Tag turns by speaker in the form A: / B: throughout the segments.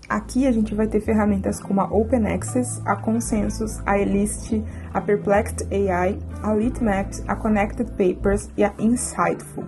A: aqui a gente vai ter ferramentas como a Open Access, a Consensus, a Elist, a Perplexed AI, a Litmaps, a Connected Papers e a Insightful.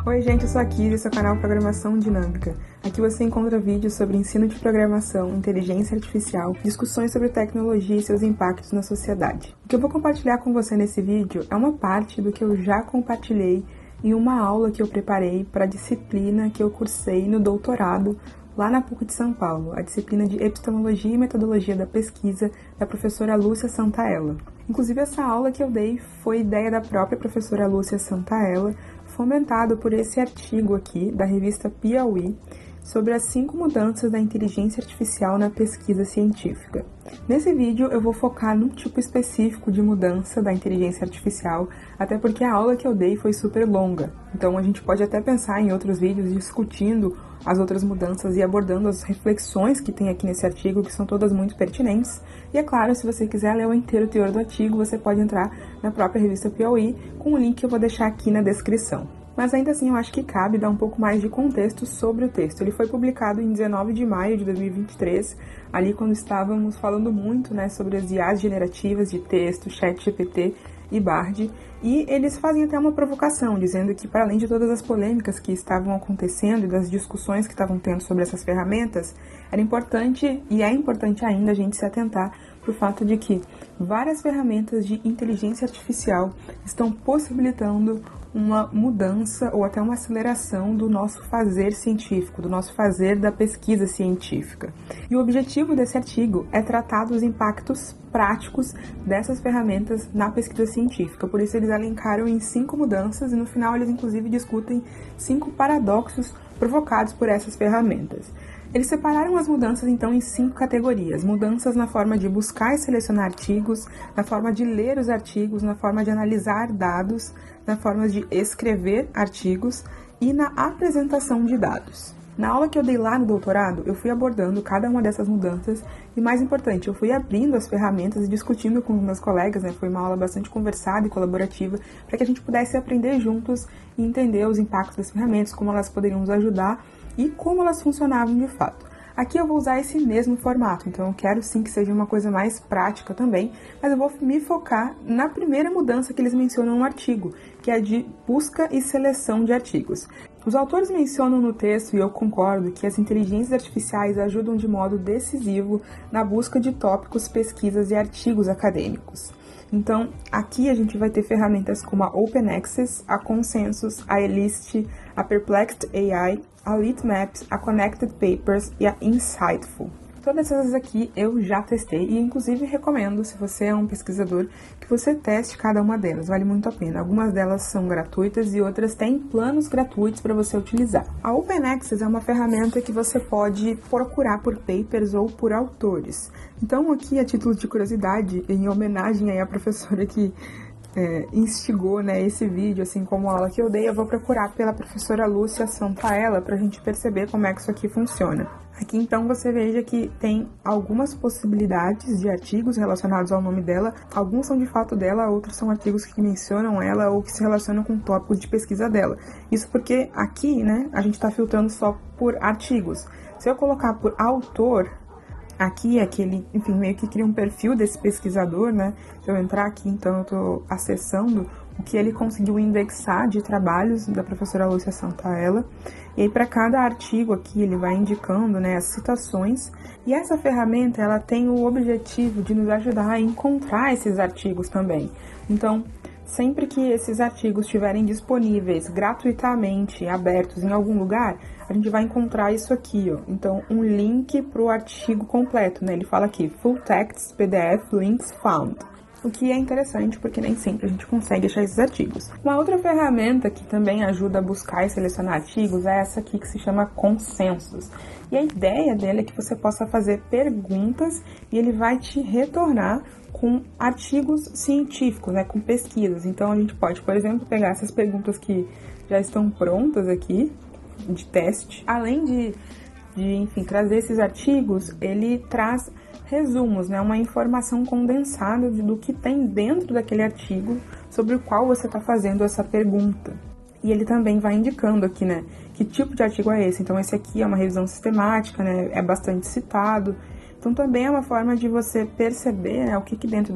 A: Oi gente, eu sou a Kizzy, esse é o canal Programação Dinâmica. Aqui você encontra vídeos sobre ensino de programação, inteligência artificial, discussões sobre tecnologia e seus impactos na sociedade. O que eu vou compartilhar com você nesse vídeo é uma parte do que eu já compartilhei em uma aula que eu preparei para a disciplina que eu cursei no doutorado lá na PUC de São Paulo, a disciplina de Epistemologia e Metodologia da Pesquisa da professora Lúcia Santaella. Inclusive, essa aula que eu dei foi ideia da própria professora Lúcia Santaella, fomentado por esse artigo aqui da revista Piauí sobre as 5 mudanças da inteligência artificial na pesquisa científica. Nesse vídeo eu vou focar num tipo específico de mudança da inteligência artificial, até porque a aula que eu dei foi super longa, então a gente pode até pensar em outros vídeos discutindo as outras mudanças e abordando as reflexões que tem aqui nesse artigo, que são todas muito pertinentes. E é claro, se você quiser ler o inteiro teor do artigo, você pode entrar na própria revista Piauí, com o link que eu vou deixar aqui na descrição. Mas ainda assim eu acho que cabe dar um pouco mais de contexto sobre o texto. Ele foi publicado em 19 de maio de 2023, ali quando estávamos falando muito, sobre as IAs generativas de texto, ChatGPT e Bard, e eles fazem até uma provocação, dizendo que para além de todas as polêmicas que estavam acontecendo e das discussões que estavam tendo sobre essas ferramentas, era importante, e é importante ainda, a gente se atentar para o fato de que várias ferramentas de inteligência artificial estão possibilitando uma mudança ou até uma aceleração do nosso fazer científico, do nosso fazer da pesquisa científica. E o objetivo desse artigo é tratar dos impactos práticos dessas ferramentas na pesquisa científica. Por isso eles elencaram em 5 mudanças e no final eles inclusive discutem 5 paradoxos provocados por essas ferramentas. Eles separaram as mudanças, então, em 5 categorias. Mudanças na forma de buscar e selecionar artigos, na forma de ler os artigos, na forma de analisar dados, na forma de escrever artigos e na apresentação de dados. Na aula que eu dei lá no doutorado, eu fui abordando cada uma dessas mudanças e, mais importante, eu fui abrindo as ferramentas e discutindo com os meus colegas, Foi uma aula bastante conversada e colaborativa para que a gente pudesse aprender juntos e entender os impactos das ferramentas, como elas poderiam nos ajudar e como elas funcionavam de fato. Aqui eu vou usar esse mesmo formato, então eu quero sim que seja uma coisa mais prática também, mas eu vou me focar na primeira mudança que eles mencionam no artigo, que é a de busca e seleção de artigos. Os autores mencionam no texto, e eu concordo, que as inteligências artificiais ajudam de modo decisivo na busca de tópicos, pesquisas e artigos acadêmicos. Então, aqui a gente vai ter ferramentas como a Open Access, a Consensus, a Elist, a Perplexed AI, a Litmaps, a Connected Papers e a Insightful. Todas essas aqui eu já testei e inclusive recomendo, se você é um pesquisador, que você teste cada uma delas, vale muito a pena. Algumas delas são gratuitas e outras têm planos gratuitos para você utilizar. A Open Access é uma ferramenta que você pode procurar por papers ou por autores. Então aqui, a título de curiosidade, em homenagem aí à professora que instigou esse vídeo, assim como a aula que eu dei, eu vou procurar pela professora Lúcia Santaella para a gente perceber como é que isso aqui funciona. Aqui então você veja que tem algumas possibilidades de artigos relacionados ao nome dela, alguns são de fato dela, outros são artigos que mencionam ela ou que se relacionam com tópicos de pesquisa dela. Isso porque aqui, a gente está filtrando só por artigos. Se eu colocar por autor, aqui é que ele, meio que cria um perfil desse pesquisador, Se eu entrar aqui, então eu estou acessando o que ele conseguiu indexar de trabalhos da professora Lúcia Santaella. E aí, para cada artigo aqui, ele vai indicando, as citações. E essa ferramenta, ela tem o objetivo de nos ajudar a encontrar esses artigos também. Então, sempre que esses artigos estiverem disponíveis gratuitamente, abertos em algum lugar, a gente vai encontrar isso aqui, Então, um link para o artigo completo, Ele fala aqui, Full Text, PDF, Links Found. O que é interessante, porque nem sempre a gente consegue achar esses artigos. Uma outra ferramenta que também ajuda a buscar e selecionar artigos é essa aqui que se chama Consensus. E a ideia dele é que você possa fazer perguntas e ele vai te retornar com artigos científicos, com pesquisas. Então, a gente pode, por exemplo, pegar essas perguntas que já estão prontas aqui, de teste. Além de trazer esses artigos, ele traz resumos, uma informação condensada do que tem dentro daquele artigo sobre o qual você está fazendo essa pergunta. E ele também vai indicando aqui, né, que tipo de artigo é esse. Então, esse aqui é uma revisão sistemática, né, é bastante citado. Então, também é uma forma de você perceber, né, o que dentro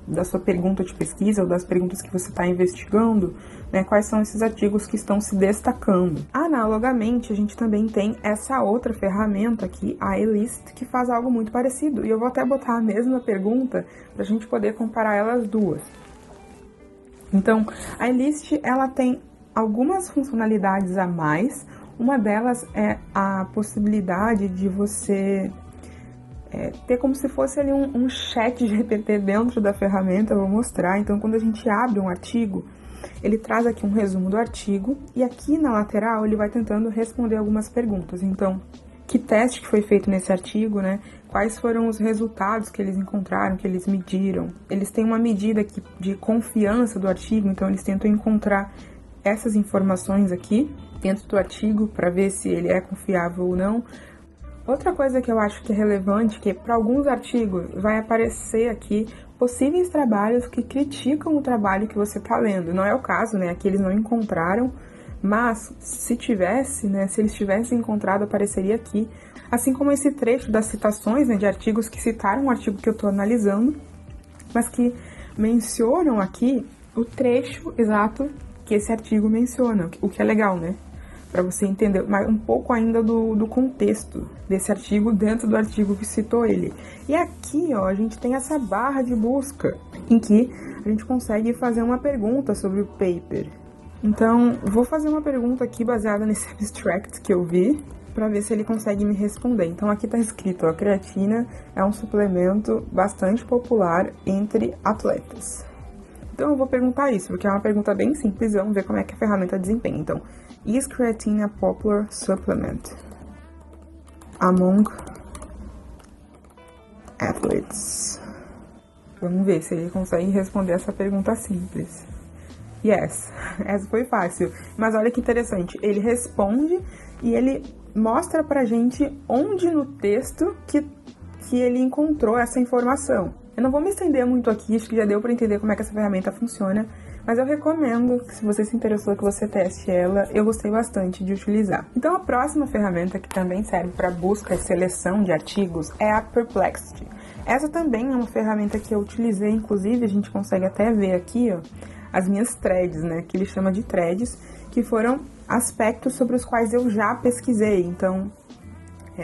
A: da sua pergunta de pesquisa ou das perguntas que você está investigando, né, quais são esses artigos que estão se destacando. Analogamente, a gente também tem essa outra ferramenta aqui, a eList, que faz algo muito parecido. E eu vou até botar a mesma pergunta para a gente poder comparar elas duas. Então, a eList, ela tem algumas funcionalidades a mais. Uma delas é a possibilidade de você ter como se fosse ali um chat GPT dentro da ferramenta. Eu vou mostrar. Então, quando a gente abre um artigo, ele traz aqui um resumo do artigo e aqui na lateral ele vai tentando responder algumas perguntas. Então, que teste que foi feito nesse artigo, né? Quais foram os resultados que eles encontraram, que eles mediram. Eles têm uma medida aqui de confiança do artigo, então eles tentam encontrar essas informações aqui dentro do artigo para ver se ele é confiável ou não. Outra coisa que eu acho que é relevante, que para alguns artigos vai aparecer aqui possíveis trabalhos que criticam o trabalho que você está lendo. Não é o caso, né? Aqui eles não encontraram, mas se tivesse, né? Se eles tivessem encontrado, apareceria aqui. Assim como esse trecho das citações, né, de artigos que citaram o artigo que eu estou analisando, mas que mencionam aqui o trecho exato que esse artigo menciona, o que é legal, né? Para você entender um pouco ainda do contexto desse artigo dentro do artigo que citou ele. E aqui, ó, a gente tem essa barra de busca em que a gente consegue fazer uma pergunta sobre o paper. Então, vou fazer uma pergunta aqui baseada nesse abstract que eu vi, para ver se ele consegue me responder. Então, aqui tá escrito, ó, creatina é um suplemento bastante popular entre atletas. Então, eu vou perguntar isso, porque é uma pergunta bem simples, vamos ver como é que a ferramenta desempenha. Então, is creatine a popular supplement among athletes? Vamos ver se ele consegue responder essa pergunta simples. Yes, essa foi fácil. Mas olha que interessante, ele responde e ele mostra pra gente onde no texto que ele encontrou essa informação. Eu não vou me estender muito aqui, acho que já deu para entender como é que essa ferramenta funciona, mas eu recomendo que, se você se interessou, que você teste ela. Eu gostei bastante de utilizar. Então, a próxima ferramenta que também serve para busca e seleção de artigos é a Perplexity. Essa também é uma ferramenta que eu utilizei, inclusive a gente consegue até ver aqui, ó, as minhas threads, né, que ele chama de threads, que foram aspectos sobre os quais eu já pesquisei. Então,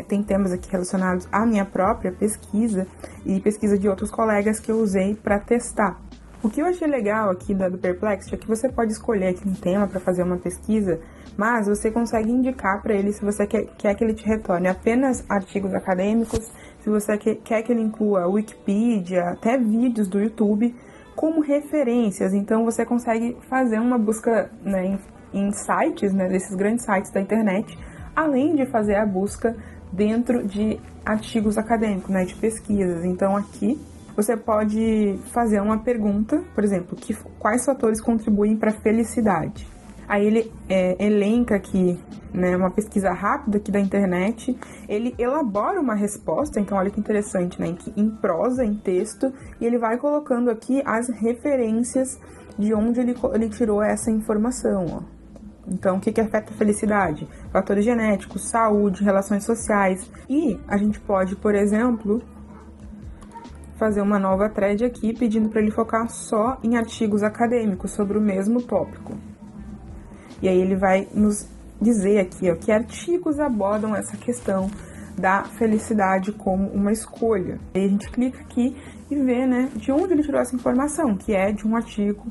A: tem temas aqui relacionados à minha própria pesquisa e pesquisa de outros colegas que eu usei para testar. O que eu achei legal aqui do Perplexity é que você pode escolher aqui um tema para fazer uma pesquisa, mas você consegue indicar para ele se você quer que ele te retorne apenas artigos acadêmicos, se você quer que ele inclua Wikipedia, até vídeos do YouTube como referências. Então você consegue fazer uma busca, né, em sites, né, desses grandes sites da internet, além de fazer a busca dentro de artigos acadêmicos, né, de pesquisas. Então aqui você pode fazer uma pergunta, por exemplo, quais fatores contribuem para a felicidade? Aí ele elenca aqui, né, uma pesquisa rápida aqui da internet, ele elabora uma resposta, então olha que interessante, né, em prosa, em texto, e ele vai colocando aqui as referências de onde ele tirou essa informação, ó. Então, o que afeta a felicidade? Fatores genéticos, saúde, relações sociais. E a gente pode, por exemplo, fazer uma nova thread aqui pedindo para ele focar só em artigos acadêmicos sobre o mesmo tópico. E aí ele vai nos dizer aqui, ó, que artigos abordam essa questão da felicidade como uma escolha. Aí a gente clica aqui e vê, né, de onde ele tirou essa informação, que é de um artigo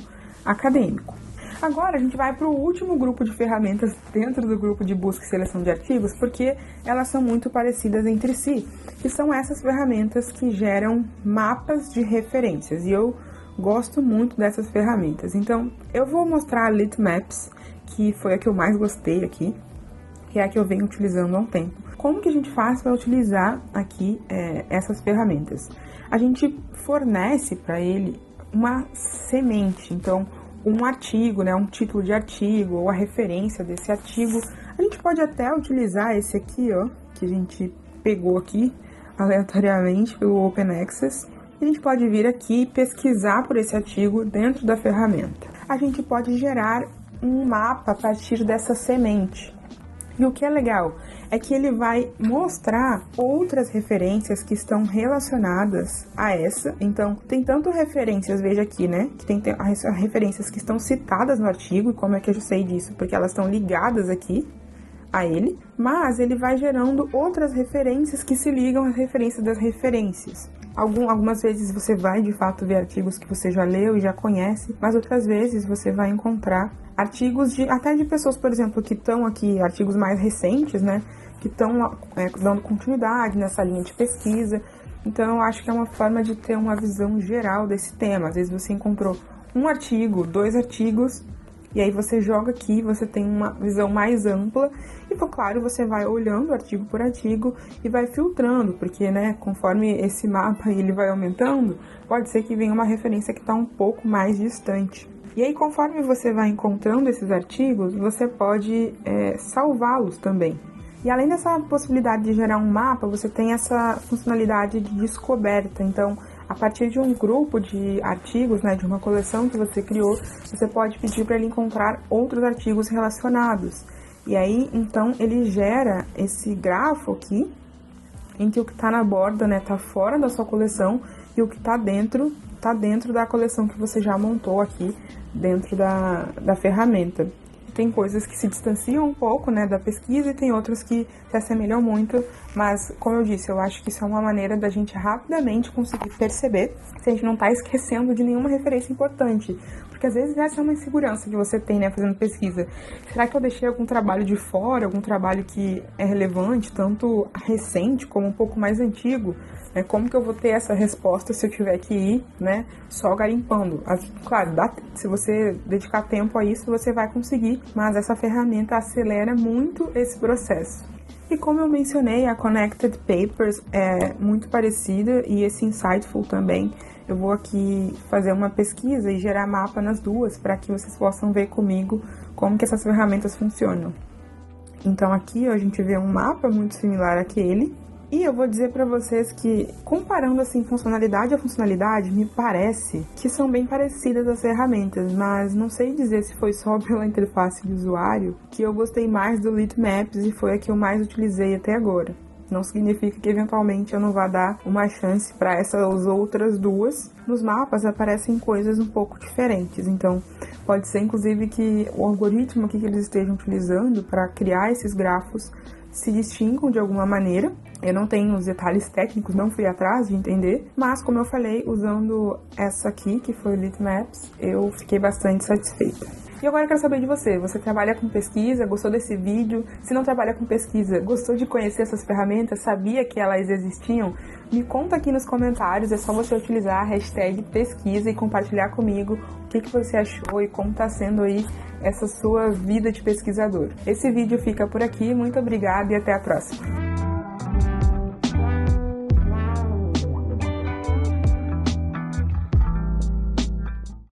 A: acadêmico. Agora a gente vai para o último grupo de ferramentas dentro do grupo de busca e seleção de artigos, porque elas são muito parecidas entre si, que são essas ferramentas que geram mapas de referências, e eu gosto muito dessas ferramentas. Então eu vou mostrar a Litmaps, que foi a que eu mais gostei aqui, que é a que eu venho utilizando há um tempo. Como que a gente faz para utilizar aqui essas ferramentas? A gente fornece para ele uma semente, então um artigo, né, um título de artigo ou a referência desse artigo. A gente pode até utilizar esse aqui, ó, que a gente pegou aqui aleatoriamente pelo Open Access. A gente pode vir aqui e pesquisar por esse artigo dentro da ferramenta. A gente pode gerar um mapa a partir dessa semente. E o que é legal é que ele vai mostrar outras referências que estão relacionadas a essa. Então, tem tanto referências, veja aqui, né? Que tem as referências que estão citadas no artigo. E como é que eu sei disso? Porque elas estão ligadas aqui a ele. Mas ele vai gerando outras referências que se ligam às referências das referências. Algumas vezes você vai, de fato, ver artigos que você já leu e já conhece. Mas outras vezes você vai encontrar artigos até de pessoas, por exemplo, que estão aqui, artigos mais recentes, né? Que estão dando continuidade nessa linha de pesquisa. Então, eu acho que é uma forma de ter uma visão geral desse tema. Às vezes você encontrou um artigo, 2 artigos, e aí você joga aqui, você tem uma visão mais ampla. E, claro, você vai olhando artigo por artigo e vai filtrando, porque, né, conforme esse mapa ele vai aumentando, pode ser que venha uma referência que está um pouco mais distante. E aí, conforme você vai encontrando esses artigos, você pode salvá-los também. E além dessa possibilidade de gerar um mapa, você tem essa funcionalidade de descoberta. Então, a partir de um grupo de artigos, né, de uma coleção que você criou, você pode pedir para ele encontrar outros artigos relacionados. E aí, então, ele gera esse grafo aqui, em que o que está na borda, né, está fora da sua coleção, e o que está dentro da coleção que você já montou aqui dentro da ferramenta. Tem coisas que se distanciam um pouco, né, da pesquisa e tem outras que se assemelham muito, mas, como eu disse, eu acho que isso é uma maneira da gente rapidamente conseguir perceber se a gente não está esquecendo de nenhuma referência importante. Porque às vezes essa é uma insegurança que você tem, né, fazendo pesquisa. Será que eu deixei algum trabalho de fora, algum trabalho que é relevante, tanto recente como um pouco mais antigo? Como que eu vou ter essa resposta se eu tiver que ir, né, só garimpando? Claro, se você dedicar tempo a isso, você vai conseguir, mas essa ferramenta acelera muito esse processo. E como eu mencionei, a Connected Papers é muito parecida e esse Insightful também. Eu vou aqui fazer uma pesquisa e gerar mapa nas duas para que vocês possam ver comigo como que essas ferramentas funcionam. Então aqui a gente vê um mapa muito similar àquele. E eu vou dizer para vocês que, comparando assim funcionalidade a funcionalidade, me parece que são bem parecidas as ferramentas, mas não sei dizer se foi só pela interface de usuário que eu gostei mais do Litmaps e foi a que eu mais utilizei até agora. Não significa que eventualmente eu não vá dar uma chance para essas outras duas. Nos mapas aparecem coisas um pouco diferentes, então pode ser inclusive que o algoritmo que eles estejam utilizando para criar esses grafos se distingam de alguma maneira. Eu não tenho os detalhes técnicos, não fui atrás de entender, mas como eu falei, usando essa aqui, que foi o Litmaps, eu fiquei bastante satisfeita. E agora eu quero saber de você. Você trabalha com pesquisa? Gostou desse vídeo? Se não trabalha com pesquisa, gostou de conhecer essas ferramentas? Sabia que elas existiam? Me conta aqui nos comentários, é só você utilizar a hashtag pesquisa e compartilhar comigo o que você achou e como está sendo aí essa sua vida de pesquisador. Esse vídeo fica por aqui, muito obrigada e até a próxima!